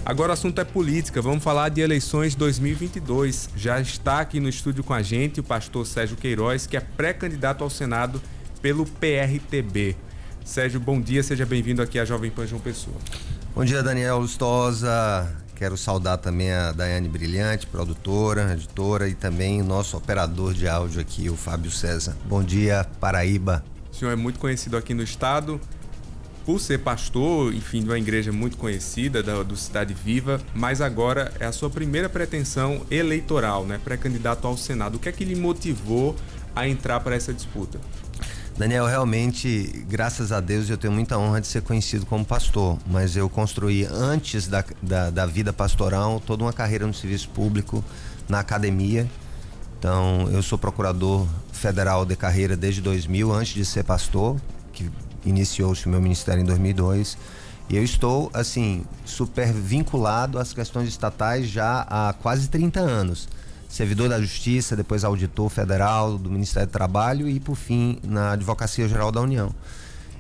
Agora o assunto é política, vamos falar de eleições 2022. Já está aqui no estúdio com a gente o pastor Sérgio Queiroz, que é pré-candidato ao Senado pelo PRTB. Sérgio, bom dia, seja bem-vindo aqui à Jovem Pan João Pessoa. Bom dia, Daniel Lustosa. Quero saudar também a Daiane Brilhante, produtora, editora, e também o nosso operador de áudio aqui, o Fábio César. Bom dia, Paraíba. O senhor é muito conhecido aqui no estado por ser pastor, enfim, de uma igreja muito conhecida, do Cidade Viva, mas agora é a sua primeira pretensão eleitoral, né? Pré-candidato ao Senado. O que é que lhe motivou a entrar para essa disputa? Daniel, realmente, graças a Deus, eu tenho muita honra de ser conhecido como pastor, mas eu construí antes da vida pastoral toda uma carreira no serviço público, na academia. Então, eu sou procurador federal de carreira desde 2000, antes de ser pastor, que iniciou-se o meu ministério em 2002, e eu estou, assim, super vinculado às questões estatais já há quase 30 anos. Servidor da Justiça, depois auditor federal do Ministério do Trabalho e, por fim, na Advocacia Geral da União.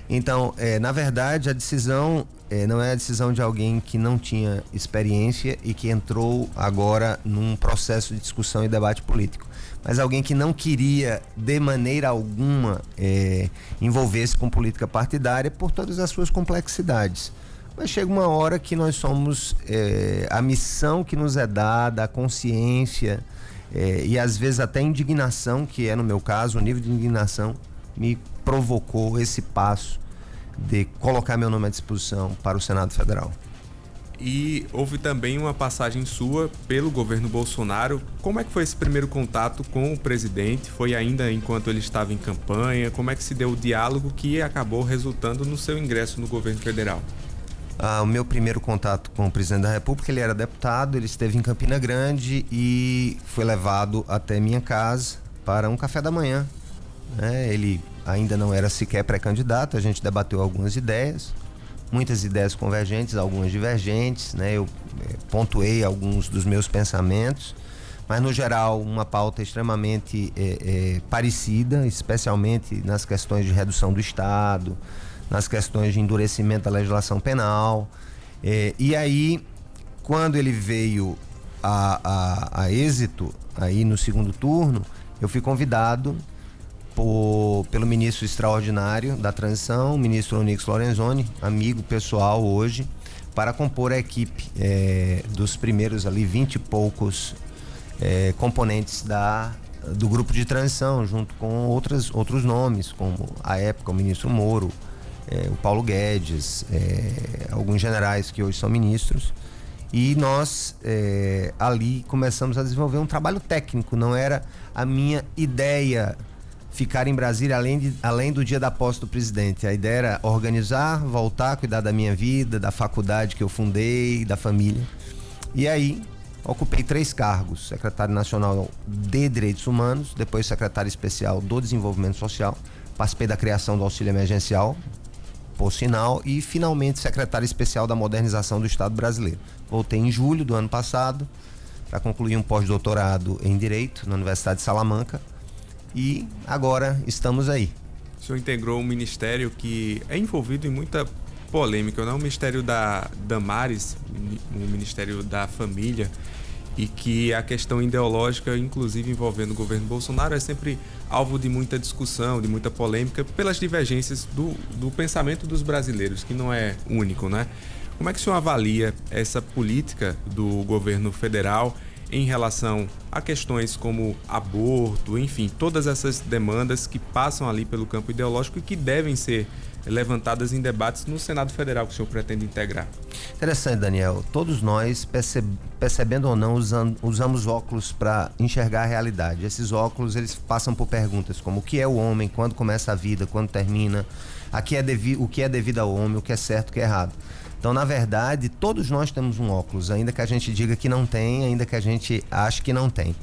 Então, na verdade, a decisão não é a decisão de alguém que não tinha experiência e que entrou agora num processo de discussão e debate político, mas alguém que não queria, de maneira alguma, envolver-se com política partidária por todas as suas complexidades. Mas chega uma hora que nós somos, a missão que nos é dada, a consciência e às vezes até indignação, que é no meu caso, o nível de indignação me provocou esse passo de colocar meu nome à disposição para o Senado Federal. E houve também uma passagem sua pelo governo Bolsonaro. Como é que foi esse primeiro contato com o presidente? Foi ainda enquanto ele estava em campanha? Como é que se deu o diálogo que acabou resultando no seu ingresso no governo federal? O meu primeiro contato com o presidente da República, ele era deputado, ele esteve em Campina Grande e foi levado até minha casa para um café da manhã. Ele ainda não era sequer pré-candidato, a gente debateu algumas ideias, muitas ideias convergentes, algumas divergentes, eu pontuei alguns dos meus pensamentos, mas no geral uma pauta extremamente parecida, especialmente nas questões de redução do Estado, nas questões de endurecimento da legislação penal. E aí, quando ele veio a êxito, aí no segundo turno, eu fui convidado pelo ministro extraordinário da transição, o ministro Onyx Lorenzoni, amigo pessoal hoje, para compor a equipe dos primeiros ali 20 e poucos componentes do grupo de transição, junto com outros nomes, como à época o ministro Moro, o Paulo Guedes, alguns generais que hoje são ministros, e nós ali começamos a desenvolver um trabalho técnico. Não era a minha ideia ficar em Brasília além do dia da posse do presidente. A ideia era organizar, voltar, cuidar da minha vida, da faculdade que eu fundei, da família. E aí ocupei 3 cargos: secretário nacional de Direitos Humanos, depois secretário especial do Desenvolvimento Social, participei da criação do auxílio emergencial, por sinal, e finalmente secretário especial da modernização do Estado brasileiro. Voltei em julho do ano passado para concluir um pós-doutorado em Direito na Universidade de Salamanca e agora estamos aí. O senhor integrou um ministério que é envolvido em muita polêmica, não? O Ministério da Damares, o Ministério da Família, e que a questão ideológica, inclusive envolvendo o governo Bolsonaro, é sempre alvo de muita discussão, de muita polêmica, pelas divergências do pensamento dos brasileiros, que não é único, né? Como é que o senhor avalia essa política do governo federal em relação a questões como aborto, enfim, todas essas demandas que passam ali pelo campo ideológico e que devem ser levantadas em debates no Senado Federal que o senhor pretende integrar? Interessante, Daniel. Todos nós, percebendo ou não, usamos óculos para enxergar a realidade. Esses óculos, eles passam por perguntas como: o que é o homem, quando começa a vida, quando termina, o que é devido ao homem, o que é certo, o que é errado. Então, na verdade, todos nós temos um óculos, ainda que a gente diga que não tem, ainda que a gente ache que não tem.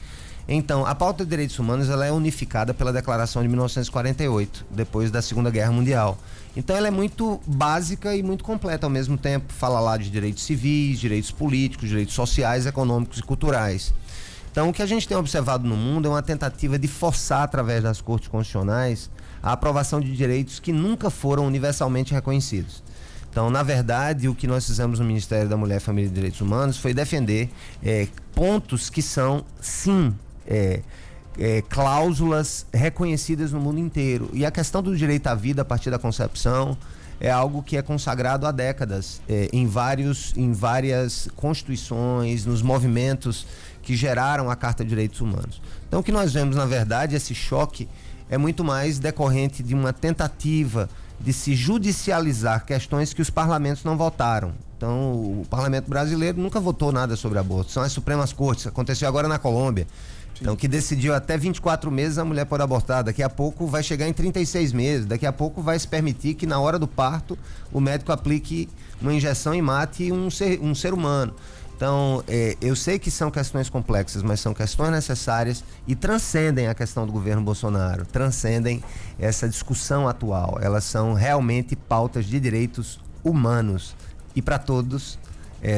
Então, a pauta de direitos humanos, ela é unificada pela Declaração de 1948, depois da Segunda Guerra Mundial. Então, ela é muito básica e muito completa ao mesmo tempo. Fala lá de direitos civis, direitos políticos, direitos sociais, econômicos e culturais. Então, o que a gente tem observado no mundo é uma tentativa de forçar, através das cortes constitucionais, a aprovação de direitos que nunca foram universalmente reconhecidos. Então, na verdade, o que nós fizemos no Ministério da Mulher, Família e Direitos Humanos foi defender pontos que são, sim, cláusulas reconhecidas no mundo inteiro. E a questão do direito à vida a partir da concepção é algo que é consagrado há décadas em várias constituições, nos movimentos que geraram a Carta de Direitos Humanos. Então, o que nós vemos, na verdade, esse choque é muito mais decorrente de uma tentativa de se judicializar questões que os parlamentos não votaram. Então, o parlamento brasileiro nunca votou nada sobre aborto. São as Supremas Cortes. Aconteceu agora na Colômbia. Então, que decidiu até 24 meses a mulher pode abortar. Daqui a pouco vai chegar em 36 meses. Daqui a pouco vai se permitir que na hora do parto o médico aplique uma injeção e mate um ser humano. Então, eu sei que são questões complexas, mas são questões necessárias e transcendem a questão do governo Bolsonaro, transcendem essa discussão atual. Elas são realmente pautas de direitos humanos e para todos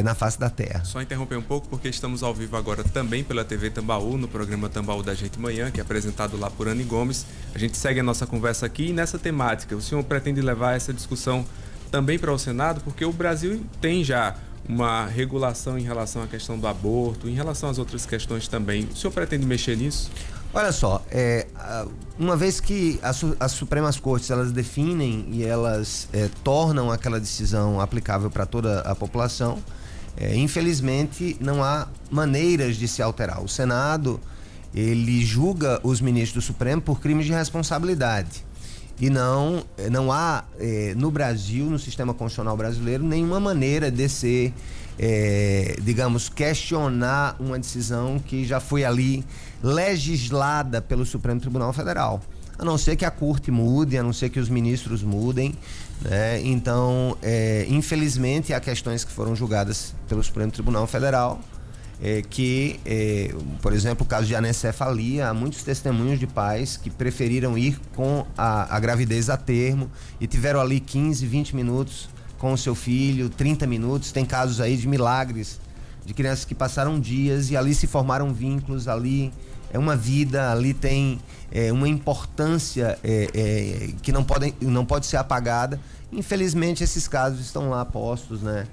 na face da terra. Só interromper um pouco, porque estamos ao vivo agora também pela TV Tambaú, no programa Tambaú da Gente Manhã, que é apresentado lá por Anny Gomes. A gente segue a nossa conversa aqui e nessa temática. O senhor pretende levar essa discussão também para o Senado, porque o Brasil tem já uma regulação em relação à questão do aborto, em relação às outras questões também. O senhor pretende mexer nisso? Olha só, uma vez que as Supremas Cortes elas definem e elas tornam aquela decisão aplicável para toda a população, infelizmente não há maneiras de se alterar. O Senado, ele julga os ministros do Supremo por crimes de responsabilidade. E não há no Brasil, no sistema constitucional brasileiro, nenhuma maneira de se, digamos, questionar uma decisão que já foi ali legislada pelo Supremo Tribunal Federal. A não ser que a Corte mude, a não ser que os ministros mudem, né? Então, infelizmente, há questões que foram julgadas pelo Supremo Tribunal Federal, por exemplo, o caso de anencefalia, há muitos testemunhos de pais que preferiram ir com a gravidez a termo e tiveram ali 15, 20 minutos com o seu filho, 30 minutos. Tem casos aí de milagres, de crianças que passaram dias e ali se formaram vínculos, ali é uma vida, ali tem uma importância que não pode ser apagada. Infelizmente, esses casos estão lá postos, né?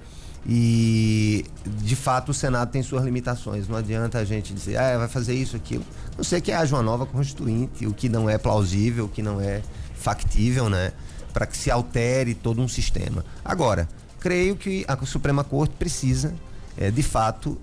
E de fato o Senado tem suas limitações. Não adianta a gente dizer, vai fazer isso, aquilo. Não sei que haja uma nova constituinte, o que não é plausível, o que não é factível, né? Para que se altere todo um sistema. Agora, creio que a Suprema Corte precisa, de fato,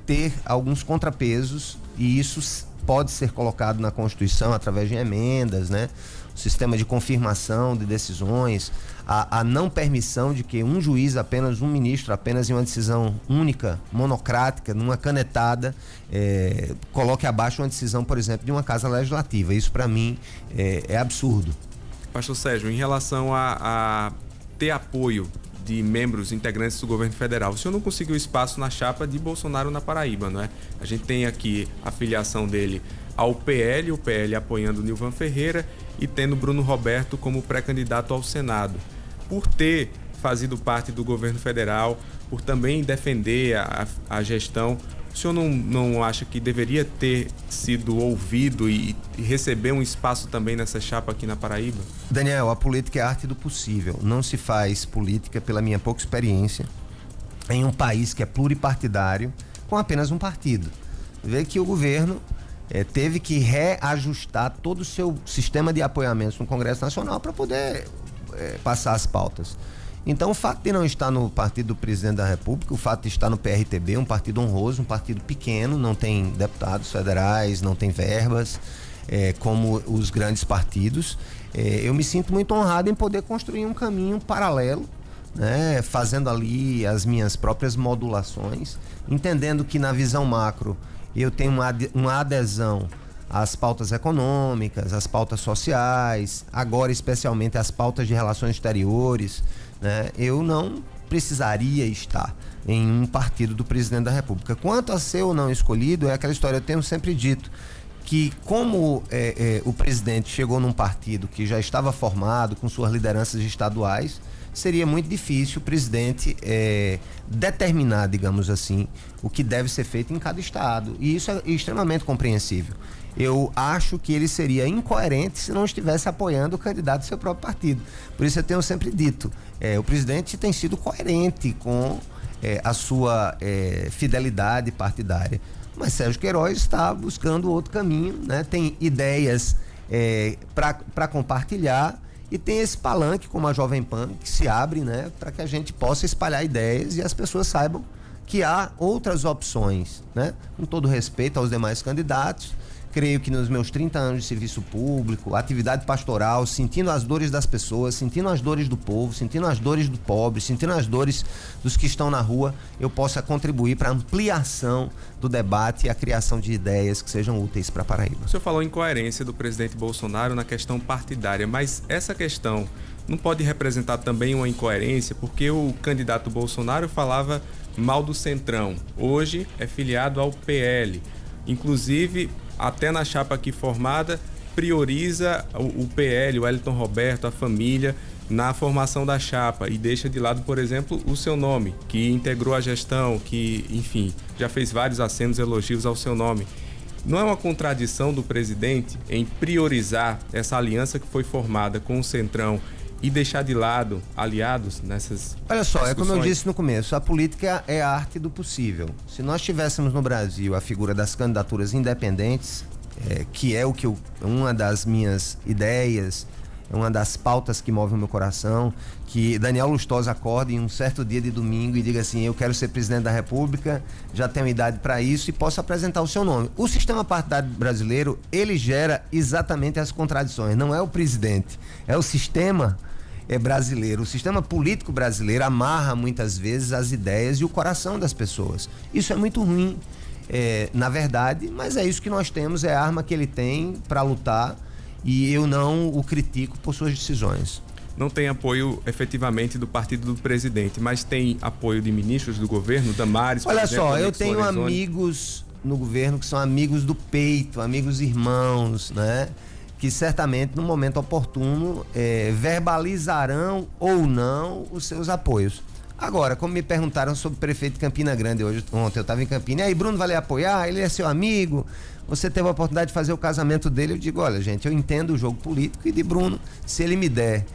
ter alguns contrapesos, e isso pode ser colocado na Constituição através de emendas, né? O sistema de confirmação de decisões, a não permissão de que um juiz, apenas um ministro, apenas em uma decisão única, monocrática, numa canetada, coloque abaixo uma decisão, por exemplo, de uma casa legislativa. Isso, para mim, é absurdo. Pastor Sérgio, em relação a ter apoio de membros integrantes do governo federal, o senhor não conseguiu espaço na chapa de Bolsonaro na Paraíba, não é? A gente tem aqui a filiação dele ao PL, o PL apoiando Nilvan Ferreira e tendo Bruno Roberto como pré-candidato ao Senado. Por ter fazido parte do governo federal, por também defender a gestão, o senhor não acha que deveria ter sido ouvido e receber um espaço também nessa chapa aqui na Paraíba? Daniel, a política é a arte do possível. Não se faz política, pela minha pouca experiência, em um país que é pluripartidário, com apenas um partido. Vê que o governo teve que reajustar todo o seu sistema de apoiamentos no Congresso Nacional para poder passar as pautas. Então, o fato de não estar no partido do presidente da República, o fato de estar no PRTB, um partido honroso, um partido pequeno, não tem deputados federais, não tem verbas, como os grandes partidos, eu me sinto muito honrado em poder construir um caminho paralelo, né, fazendo ali as minhas próprias modulações, entendendo que na visão macro eu tenho uma adesão às pautas econômicas, às pautas sociais, agora especialmente às pautas de relações exteriores, né? Eu não precisaria estar em um partido do presidente da República. Quanto a ser ou não escolhido, é aquela história, eu tenho sempre dito que como o presidente chegou num partido que já estava formado, com suas lideranças estaduais, seria muito difícil o presidente determinar, digamos assim, o que deve ser feito em cada estado. E isso é extremamente compreensível. eu acho que ele seria incoerente se não estivesse apoiando o candidato do seu próprio partido. Por isso eu tenho sempre dito, o presidente tem sido coerente com a sua fidelidade partidária. Mas Sérgio Queiroz está buscando outro caminho, né? Tem ideias para compartilhar e tem esse palanque como a Jovem Pan que se abre, né? Para que a gente possa espalhar ideias e as pessoas saibam que há outras opções, né? Com todo respeito aos demais candidatos, creio que nos meus 30 anos de serviço público, atividade pastoral, sentindo as dores das pessoas, sentindo as dores do povo, sentindo as dores do pobre, sentindo as dores dos que estão na rua, eu possa contribuir para a ampliação do debate e a criação de ideias que sejam úteis para Paraíba. O senhor falou em incoerência do presidente Bolsonaro na questão partidária, mas essa questão não pode representar também uma incoerência, porque o candidato Bolsonaro falava mal do Centrão, hoje é filiado ao PL, inclusive até na chapa aqui formada, prioriza o PL, o Wellington Roberto, a família, na formação da chapa e deixa de lado, por exemplo, o seu nome, que integrou a gestão, que, enfim, já fez vários acenos elogios ao seu nome. Não é uma contradição do presidente em priorizar essa aliança que foi formada com o Centrão e deixar de lado aliados nessas Olha só, discussões? é como eu disse no começo, a política é a arte do possível. Se nós tivéssemos no Brasil a figura das candidaturas independentes, que é uma das minhas ideias, uma das pautas que move o meu coração, que Daniel Lustosa acorde em um certo dia de domingo e diga assim, eu quero ser presidente da República, já tenho idade para isso e posso apresentar o seu nome. O sistema partidário brasileiro, ele gera exatamente as contradições, não é o presidente, é o sistema brasileiro. O sistema político brasileiro amarra muitas vezes as ideias e o coração das pessoas. Isso é muito ruim, na verdade, mas é isso que nós temos, é a arma que ele tem para lutar e eu não o critico por suas decisões. Não tem apoio efetivamente do partido do presidente, mas tem apoio de ministros do governo, Damares, Olha por exemplo, só, eu Onyx tenho Lorenzoni. amigos no governo que são amigos do peito, amigos irmãos, né? Que certamente no momento oportuno verbalizarão ou não os seus apoios. Agora, como me perguntaram sobre o prefeito de Campina Grande ontem eu estava em Campina, e aí Bruno vai lhe apoiar, ele é seu amigo, você teve a oportunidade de fazer o casamento dele, eu digo, olha gente, eu entendo o jogo político e de Bruno, se ele me der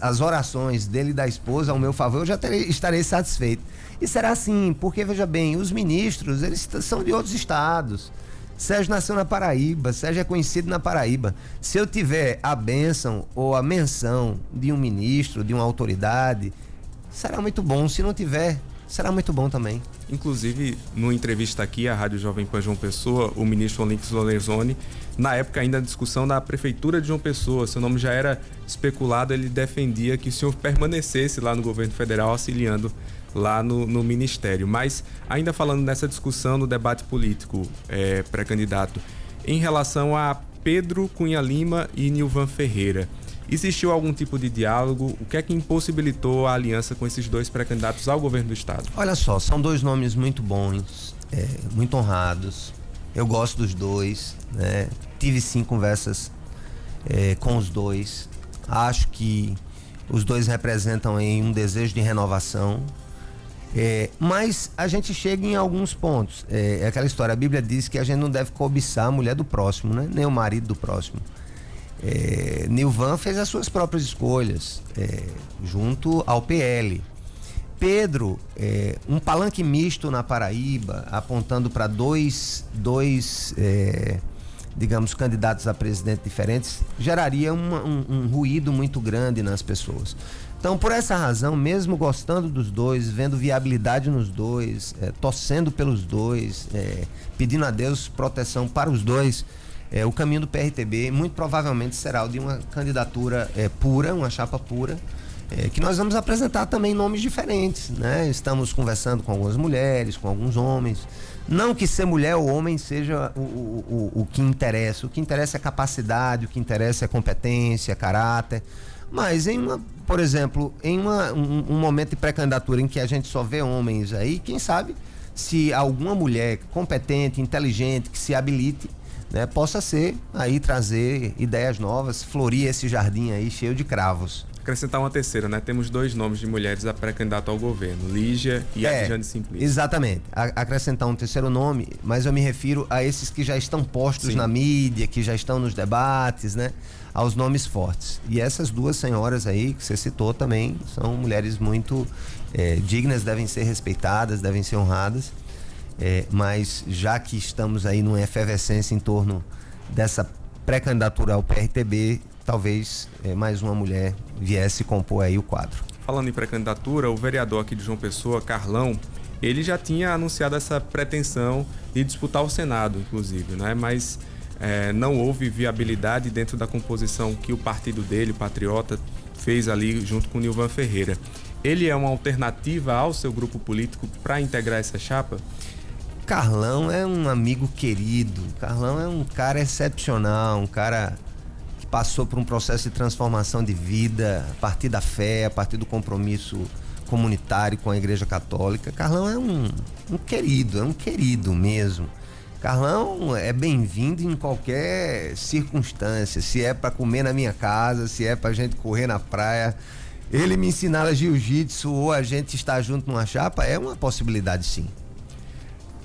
as orações dele e da esposa ao meu favor, eu já estarei satisfeito. E será assim, porque veja bem, os ministros, eles são de outros estados. Sérgio nasceu na Paraíba, Sérgio é conhecido na Paraíba. Se eu tiver a bênção ou a menção de um ministro, de uma autoridade, será muito bom. Se não tiver, será muito bom também. Inclusive, numa entrevista aqui à Rádio Jovem Pan João Pessoa, o ministro Onyx Lorenzoni, na época ainda a discussão da prefeitura de João Pessoa, seu nome já era especulado, ele defendia que o senhor permanecesse lá no governo federal auxiliando lá no ministério. Mas ainda falando nessa discussão, no debate político pré-candidato, em relação a Pedro Cunha Lima e Nilvan Ferreira, existiu algum tipo de diálogo? O que é que impossibilitou a aliança com esses dois pré-candidatos ao governo do estado? Olha só, são dois nomes muito bons, muito honrados. Eu gosto dos dois, né? Tive sim conversas com os dois. Acho que os dois representam aí um desejo de renovação. Mas a gente chega em alguns pontos. É aquela história, a Bíblia diz que a gente não deve cobiçar a mulher do próximo, né? Nem o marido do próximo. Nilvan fez as suas próprias escolhas junto ao PL. Pedro, um palanque misto na Paraíba, apontando para dois digamos, candidatos a presidente diferentes, geraria um ruído muito grande nas pessoas. Então, por essa razão, mesmo gostando dos dois, vendo viabilidade nos dois, torcendo pelos dois, pedindo a Deus proteção para os dois, o caminho do PRTB muito provavelmente será o de uma candidatura pura, uma chapa pura, que nós vamos apresentar também nomes diferentes, né? Estamos conversando com algumas mulheres, com alguns homens. Não que ser mulher ou homem seja o que interessa. O que interessa é capacidade, o que interessa é competência, caráter. Mas por exemplo, em um momento de pré-candidatura em que a gente só vê homens aí, quem sabe se alguma mulher competente, inteligente, que se habilite, né, possa ser aí trazer ideias novas, florir esse jardim aí cheio de cravos. acrescentar uma terceira, né? Temos 2 nomes de mulheres a pré-candidato ao governo, Lígia e a Jane Simplício. Exatamente. Acrescentar um terceiro nome, mas eu me refiro a esses que já estão postos na mídia, que já estão nos debates, né? Aos nomes fortes. E essas 2 senhoras aí que você citou também são mulheres muito dignas, devem ser respeitadas, devem ser honradas. Mas já que estamos aí numa efervescência em torno dessa pré-candidatura ao PRTB, talvez mais uma mulher viesse compor aí o quadro. Falando em pré-candidatura, o vereador aqui de João Pessoa, Carlão, ele já tinha anunciado essa pretensão de disputar o Senado, inclusive, né? Mas não houve viabilidade dentro da composição que o partido dele, Patriota, fez ali junto com o Nilvan Ferreira. Ele é uma alternativa ao seu grupo político para integrar essa chapa? Carlão é um amigo querido, Carlão é um cara excepcional, um cara que passou por um processo de transformação de vida a partir da fé, a partir do compromisso comunitário com a Igreja Católica. Carlão é um querido mesmo. Carlão é bem-vindo em qualquer circunstância, se é para comer na minha casa, se é pra gente correr na praia, ele me ensinar jiu-jitsu ou a gente estar junto numa chapa, é uma possibilidade sim.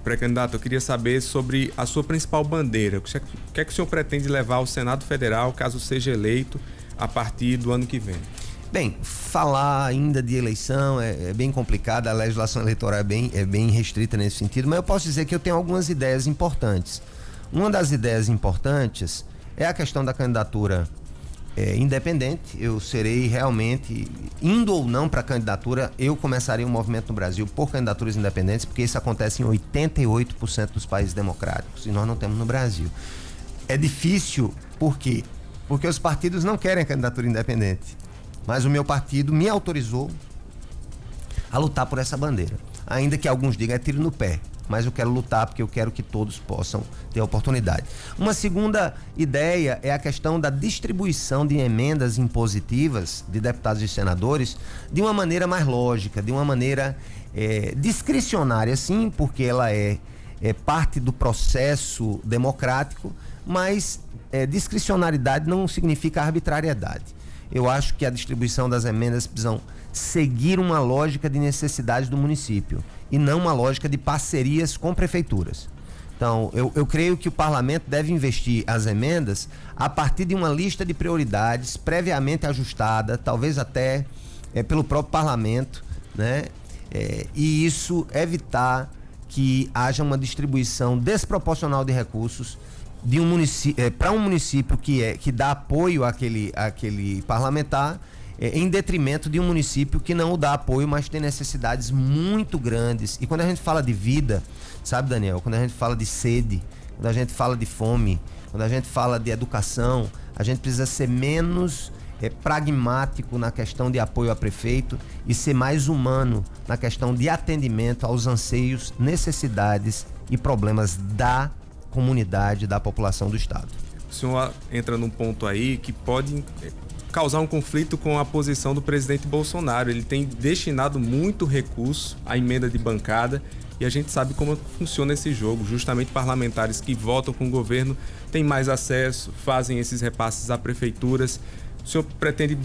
Pré-candidato, eu queria saber sobre a sua principal bandeira. O que é que o senhor pretende levar ao Senado Federal, caso seja eleito, a partir do ano que vem? Bem, falar ainda de eleição é bem complicado, a legislação eleitoral é bem restrita nesse sentido, mas eu posso dizer que eu tenho algumas ideias importantes. Uma das ideias importantes é a questão da candidatura independente. Eu serei realmente, indo ou não para a candidatura, eu começarei um movimento no Brasil por candidaturas independentes, porque isso acontece em 88% dos países democráticos e nós não temos no Brasil. É difícil, por quê? Porque os partidos não querem a candidatura independente, mas o meu partido me autorizou a lutar por essa bandeira, ainda que alguns digam tiro no pé, mas eu quero lutar porque eu quero que todos possam ter a oportunidade. Uma segunda ideia é a questão da distribuição de emendas impositivas de deputados e senadores de uma maneira mais lógica, de uma maneira discricionária, sim, porque ela é parte do processo democrático, mas discricionariedade não significa arbitrariedade. Eu acho que a distribuição das emendas precisam seguir uma lógica de necessidades do município e não uma lógica de parcerias com prefeituras. Então, eu creio que o parlamento deve investir as emendas a partir de uma lista de prioridades previamente ajustada, talvez até pelo próprio parlamento, né? E isso evitar que haja uma distribuição desproporcional de recursos de um município para um município que dá apoio àquele parlamentar, em detrimento de um município que não o dá apoio, mas tem necessidades muito grandes. E quando a gente fala de vida, sabe, Daniel, quando a gente fala de sede, quando a gente fala de fome, quando a gente fala de educação, a gente precisa ser menos pragmático na questão de apoio a prefeito e ser mais humano na questão de atendimento aos anseios, necessidades e problemas da comunidade, da população do estado. O senhor entra num ponto aí que pode causar um conflito com a posição do presidente Bolsonaro. Ele tem destinado muito recurso à emenda de bancada e a gente sabe como funciona esse jogo. Justamente parlamentares que votam com o governo têm mais acesso, fazem esses repasses a prefeituras. O senhor pretende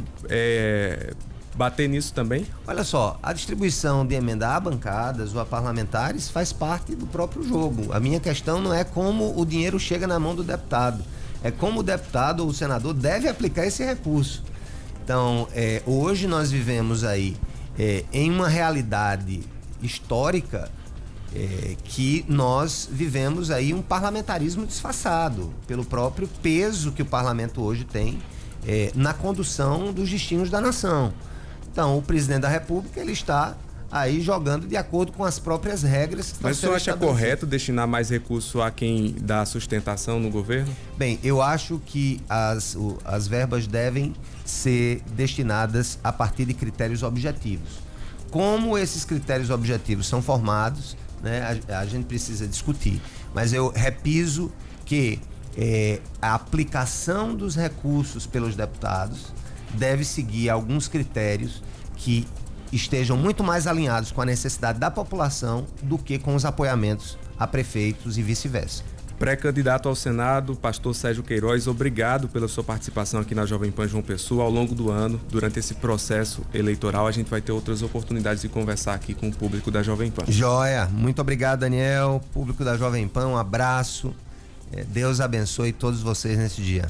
bater nisso também? Olha só, a distribuição de emenda a bancadas ou a parlamentares faz parte do próprio jogo. A minha questão não é como o dinheiro chega na mão do deputado, é como o deputado ou o senador deve aplicar esse recurso. Então, hoje nós vivemos aí em uma realidade histórica que nós vivemos aí um parlamentarismo disfarçado pelo próprio peso que o parlamento hoje tem na condução dos destinos da nação. Então, o presidente da República, ele está aí jogando de acordo com as próprias regras. Mas o senhor acha correto destinar mais recurso a quem dá sustentação no governo? Bem, eu acho que as verbas devem ser destinadas a partir de critérios objetivos. Como esses critérios objetivos são formados, né, a gente precisa discutir. Mas eu repiso que a aplicação dos recursos pelos deputados deve seguir alguns critérios que estejam muito mais alinhados com a necessidade da população do que com os apoiamentos a prefeitos e vice-versa. Pré-candidato ao Senado, pastor Sérgio Queiroz, obrigado pela sua participação aqui na Jovem Pan João Pessoa. Ao longo do ano, durante esse processo eleitoral, a gente vai ter outras oportunidades de conversar aqui com o público da Jovem Pan. Joia, muito obrigado, Daniel, público da Jovem Pan, um abraço, Deus abençoe todos vocês nesse dia.